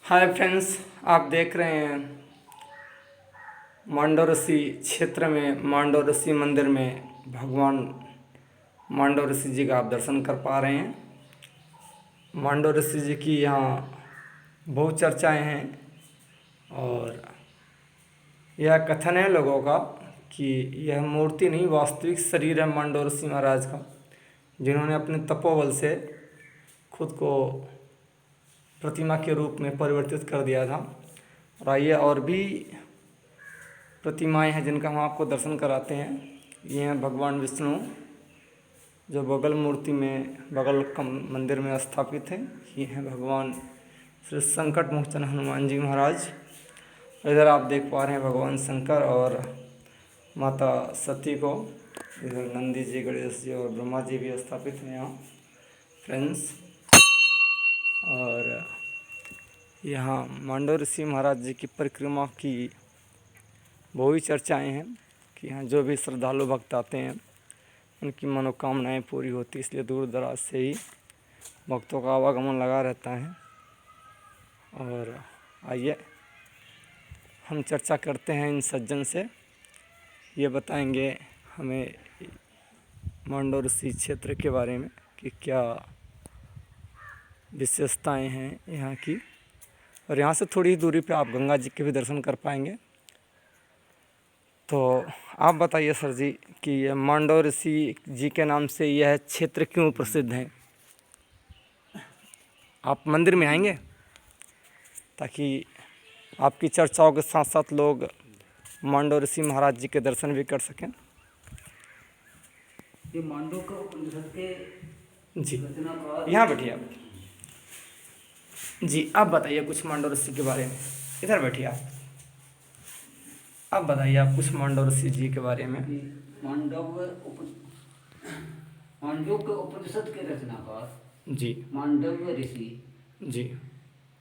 Hi friends, आप देख रहे हैं मांडव ऋषि क्षेत्र में मांडव ऋषि मंदिर में भगवान मांडव ऋषि जी का आप दर्शन कर पा रहे हैं। मांडव ऋषि जी की यहाँ बहुत चर्चाएं हैं और यह कथन है लोगों का कि यह मूर्ति नहीं वास्तविक शरीर है मांडव ऋषि महाराज का, जिन्होंने अपने तपोबल से खुद को प्रतिमा के रूप में परिवर्तित कर दिया था। और आइए और भी प्रतिमाएं हैं जिनका हम आपको दर्शन कराते हैं। ये हैं भगवान विष्णु जो बगल मूर्ति में बगल मंदिर में स्थापित है। ये हैं भगवान श्री संकट मोचन हनुमान जी महाराज। इधर आप देख पा रहे हैं भगवान शंकर और माता सती को। इधर नंदी जी, गणेश जी और ब्रह्मा जी भी स्थापित हैं यहाँ फ्रेंड्स। और यहाँ मांडव ऋषि महाराज जी की परिक्रमा की बहुत ही चर्चाएँ हैं कि यहाँ जो भी श्रद्धालु भक्त आते हैं उनकी मनोकामनाएं पूरी होती, इसलिए दूर दराज से ही भक्तों का आवागमन लगा रहता है। और आइए हम चर्चा करते हैं इन सज्जन से। ये बताएंगे हमें मांडव ऋषि क्षेत्र के बारे में कि क्या विशेषताएं हैं यहाँ की। और यहाँ से थोड़ी दूरी पे आप गंगा जी के भी दर्शन कर पाएंगे। तो आप बताइए सर जी कि ये मांडव ऋषि जी के नाम से यह क्षेत्र क्यों प्रसिद्ध है। आप मंदिर में आएंगे ताकि आपकी चर्चाओं के साथ साथ लोग मांडव ऋषि महाराज जी के दर्शन भी कर सकें। ये मांडव का उपनिषद के जी, रचनाकार यहाँ बैठिए आप। जी, आप बताइए कुछ मांडव ऋषि के बारे में। इधर बैठिए आप बताइए आप कुछ मांडव ऋषि जी के बारे में। मांडव के उपनिषद के रचनाकार जी मांडव ऋषि जी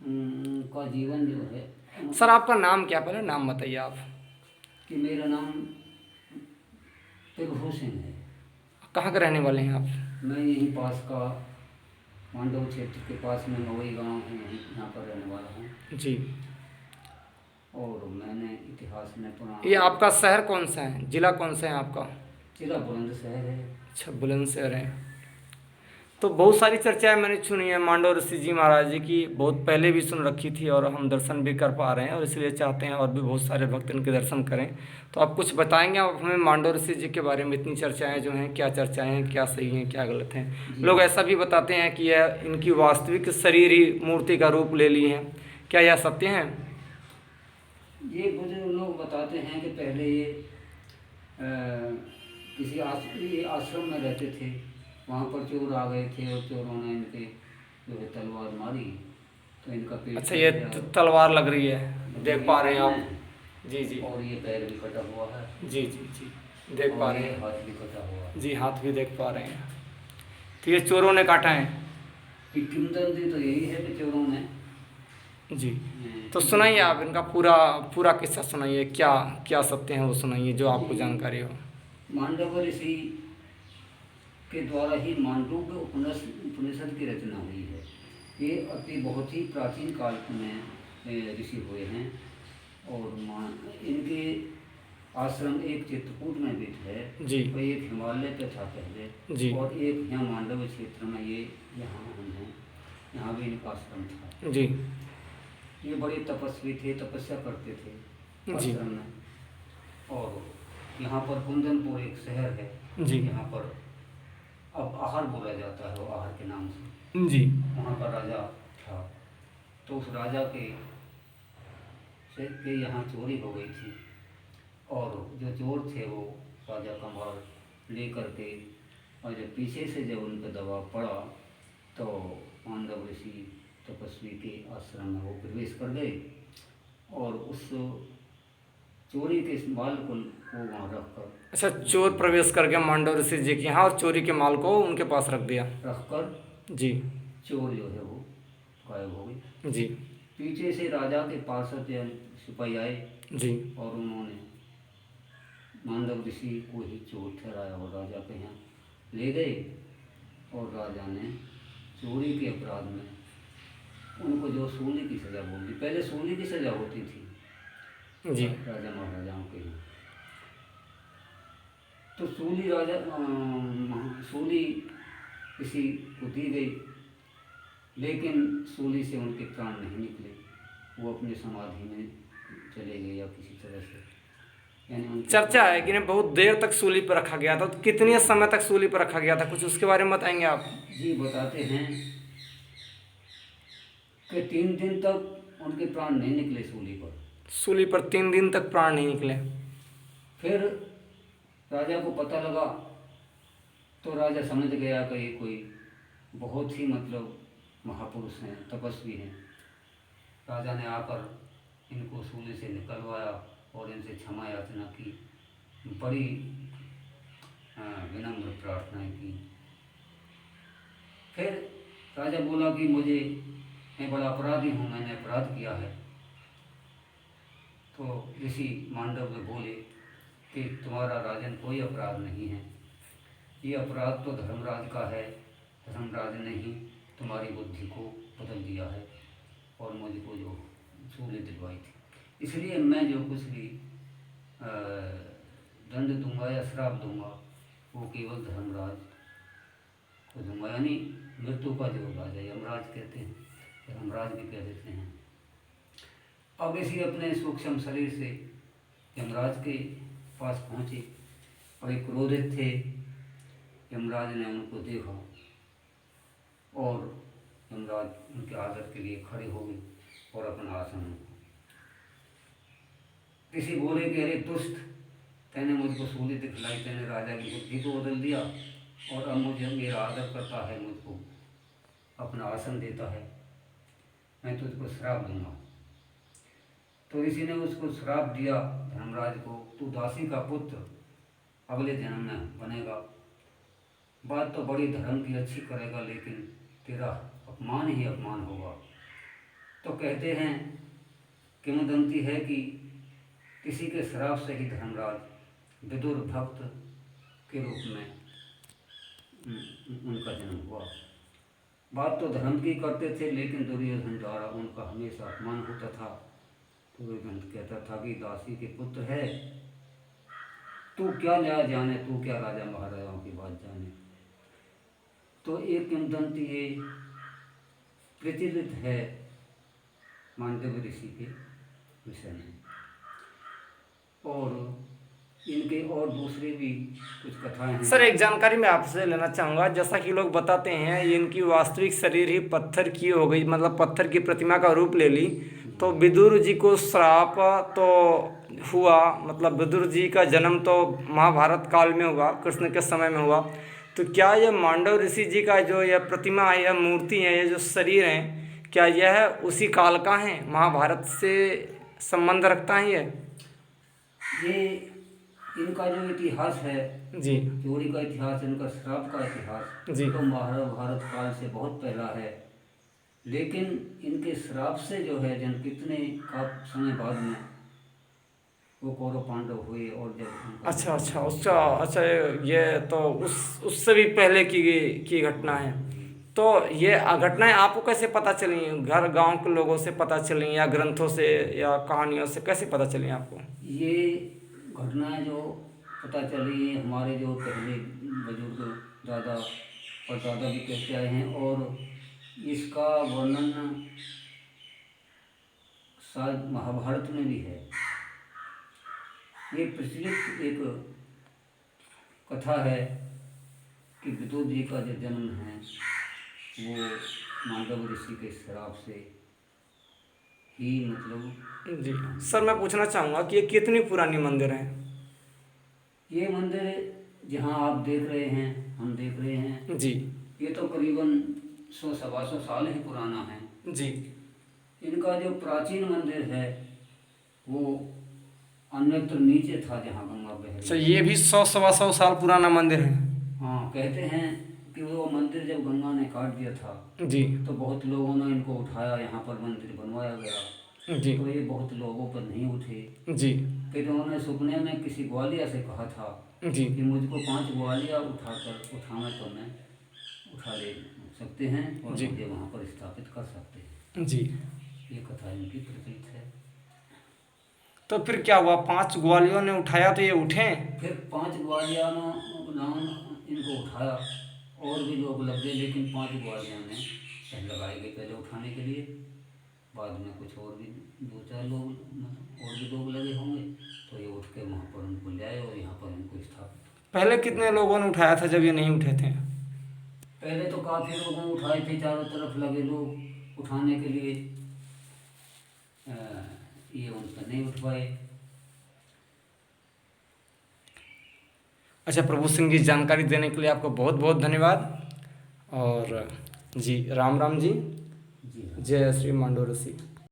का जीवन जो है। सर आपका नाम क्या, पहले नाम बताइए आप। कि मेरा नाम प्रभु सिंह है। कहाँ के रहने वाले हैं आप। मैं यहीं पास का मांडव क्षेत्र के पास में मवई गांव है, यहाँ पर रहने वाला हूँ जी। और मैंने इतिहास में पुराना। ये आपका शहर कौन सा है, जिला कौन सा है आपका। जिला बुलंदशहर है। अच्छा, बुलंदशहर है। तो बहुत सारी चर्चाएं मैंने सुनी है मांडव ऋषि जी महाराज जी की, बहुत पहले भी सुन रखी थी और हम दर्शन भी कर पा रहे हैं और इसलिए चाहते हैं और भी बहुत सारे भक्त इनके दर्शन करें। तो आप कुछ बताएंगे आप हमें मांडव ऋषि जी के बारे में। इतनी चर्चाएं जो हैं, क्या चर्चाएं हैं, क्या सही हैं क्या गलत हैं। लोग ऐसा भी बताते हैं कि यह इनकी वास्तविक शरीर ही मूर्ति का रूप ले ली है, क्या यह सत्य है। ये बुजुर्ग लोग बताते हैं कि पहले ये किसी आश्रम में रहते थे, वहाँ पर चोर आ गए थे और चोरों ने इनके जो है तलवार मारी तो इनका पेट। अच्छा, ये तलवार लग रही है, देख पा रहे हैं आप। जी जी। और ये पैर भी कटा हुआ है। जी जी जी, देख पा रहे हैं। हाथ भी कटा हुआ है। जी, हाथ भी देख पा रहे हैं। तो ये चोरों ने काटा है। किंवदंती तो यही है कि चोरों ने। जी, तो सुनाइए आप इनका पूरा पूरा किस्सा सुनाइए, क्या क्या सत्य है वो सुनाइए जो आपको जानकारी हो। मांडव ऋषि के द्वारा ही मांडव्य उपनिषद की रचना हुई है। ये अति बहुत ही प्राचीन काल में ऋषि हुए हैं और इनके आश्रम एक चित्रकूट में भी है जी। और एक हिमालय पे था पहले जी। और एक यहाँ मांडव क्षेत्र में, ये यहाँ हम हैं, यहाँ भी इनका आश्रम था। जी। ये बड़े तपस्वी थे, तपस्या करते थे आश्रम में। और यहाँ पर कुंदनपुर एक शहर है जी। यहाँ पर अब आहर बोला जाता है, वो आहर के नाम से। जी। वहाँ का राजा था, तो उस राजा के यहाँ चोरी हो गई थी और जो चोर थे वो राजा का माल ले करके, और जब पीछे से जब उन पर दबाव पड़ा तो मांडव ऋषि तपस्वी के आश्रम में वो प्रवेश कर गए और उस चोरी के माल को वहाँ रख कर। अच्छा, चोर प्रवेश करके मांडव ऋषि जी के यहाँ और चोरी के माल को उनके पास रख दिया। रख कर जी। चोर जो है वो गायब हो गई। जी। पीछे से राजा के पास सिपाही आए जी। और उन्होंने मांडव ऋषि को ही चोर ठहराया और राजा के यहाँ ले गए और राजा ने चोरी के अपराध में उनको जो सूली की सज़ा बोल दी। पहले सूली की सज़ा होती थी जी। राजा महाराजाओं के लिए। तो सूली राजा सूली किसी को दी गई, लेकिन सूली से उनके प्राण नहीं निकले, वो अपने समाधि में चले गए या किसी तरह से, यानी उनके चर्चा है कि नहीं बहुत देर तक सूली पर रखा गया था, तो कितने समय तक सूली पर रखा गया था, कुछ उसके बारे में बताएंगे आप? जी बताते हैं कि 3 दिन तक उनके प्राण नहीं निकले सूली पर। सूली पर 3 दिन तक प्राण नहीं निकले। फिर राजा को पता लगा, तो राजा समझ गया कि ये कोई बहुत ही मतलब महापुरुष हैं, तपस्वी हैं। राजा ने आकर इनको सूली से निकलवाया और इनसे क्षमा याचना की, बड़ी विनम्र प्रार्थनाएं की। फिर राजा बोला कि मैं बड़ा अपराधी हूँ, मैंने अपराध किया है। तो ऋषि मांडव्य बोले कि तुम्हारा राजन कोई अपराध नहीं है, ये अपराध तो धर्मराज का है, धर्मराज ने ही तुम्हारी बुद्धि को बदल दिया है और मुझको जो सूली दिलवाई थी, इसलिए मैं जो कुछ भी दंड दूंगा या श्राप दूंगा वो केवल धर्मराज को दूंगा, यानी मृत्यु का जो राजा यमराज कहते हैं, धर्मराज भी कह देते हैं। अब इसी अपने सूक्ष्म शरीर से यमराज के पास पहुँचे, बड़े क्रोधित थे। यमराज ने उनको देखा और यमराज उनके आदर के लिए खड़े हो गए और अपना आसन किसी बोले कि अरे दुष्ट, तैने मुझको सूली दिखलाई, तैने राजा की बुद्धि को बदल दिया और अब मुझे मेरा आदर करता है, मुझको अपना आसन देता है, मैं तुझको श्राप दूंगा। तो ऋषि ने उसको श्राप दिया धर्मराज को, तू दासी का पुत्र अगले जन्म में बनेगा। बात तो बड़ी धर्म की अच्छी करेगा, लेकिन तेरा अपमान ही अपमान होगा। तो कहते हैं, किंवदंती है कि किसी के श्राप से ही धर्मराज विदुर भक्त के रूप में उनका जन्म हुआ। बात तो धर्म की करते थे, लेकिन दुर्योधन द्वारा उनका हमेशा अपमान होता था। दुर्योधन कहता था कि दासी के पुत्र है, तू क्या न्याय जाने, तू क्या राजा महाराजाओं की बात जाने। तो एक किंवदंती ये प्रचलित है मांडव्य ऋषि के विषय में, और इनके और दूसरे भी कुछ कथाएं हैं। सर एक जानकारी मैं आपसे लेना चाहूँगा, जैसा कि लोग बताते हैं इनकी वास्तविक शरीर ही पत्थर की हो गई, मतलब पत्थर की प्रतिमा का रूप ले ली, तो विदुर जी को श्राप तो हुआ, मतलब विदुर जी का जन्म तो महाभारत काल में हुआ, कृष्ण के समय में हुआ। तो क्या यह मांडव ऋषि जी का जो यह प्रतिमा है, यह मूर्ति है, यह जो शरीर है, क्या यह उसी काल का है, महाभारत से संबंध रखता है ये इनका जो इतिहास है जी चोरी का इतिहास, इनका श्राप का इतिहास जी। तो महाभारत काल से बहुत पहला है, लेकिन इनके श्राप से जो है जन कितने का समय बाद में वो कौरव पांडव हुए, और जब अच्छा, ये तो उससे भी पहले की घटना है। तो ये घटनाएं आपको कैसे पता चली, घर गांव के लोगों से पता चली या ग्रंथों से या कहानियों से, कैसे पता चली आपको? ये घटनाएं जो पता चली हमारे जो पहले बुजुर्ग दादा और दादा भी कहते आए हैं, और इसका वर्णन शायद महाभारत में भी है। ये प्रचलित एक कथा है कि विदुर जी का जो जन्म है वो मांडव ऋषि के श्राप से ही, मतलब जी सर मैं पूछना चाहूँगा कि ये कितनी पुरानी मंदिर है? ये मंदिर जहाँ आप देख रहे हैं, हम देख रहे हैं जी ये तो करीबन 100-125 साल ही पुराना है जी। इनका जो प्राचीन मंदिर है वो अन्यत्र नीचे था जहाँ गंगा बह अच्छा, रही। ये भी 100-125 साल पुराना मंदिर है? हाँ, कहते हैं कि वो मंदिर जब गंगा ने काट दिया था जी तो बहुत लोगों ने इनको उठाया, यहाँ पर मंदिर बनवाया गया। जी तो ये बहुत लोगों पर नहीं उठे। जी फिर उन्होंने सपने में किसी ग्वालिया से कहा था जी कि मुझको 5 ग्वालिया उठाना तो मैं उठा ले सकते हैं और जी। मुझे वहाँ पर स्थापित कर सकते हैं। जी। ये कथा इनकी प्रचलित है। तो फिर क्या हुआ, 5 ग्वालियों ने उठाया तो ये उठे? फिर 5 ग्वालियारों इनको उठाया, और भी लोग लग गए, लेकिन 5 ग्वालियों ने पहले लगाए गए पहले उठाने के लिए। बाद में कुछ और भी 2-4 लोग, मतलब और भी लोग लगे होंगे, तो ये उठ के वहाँ पर उनको ले आए और यहाँ पर उनको स्थापित। पहले कितने लोगों ने उठाया था जब ये नहीं उठे थे? पहले तो काफ़ी लोगों ने उठाए थे, चारों तरफ लगे लोग उठाने के लिए। ये उनसे नहीं उठ पाए। अच्छा, प्रभु सिंह जी, जानकारी देने के लिए आपको बहुत बहुत धन्यवाद। और जी, राम राम जी। जी हाँ। जय श्री मांडो ऋषि।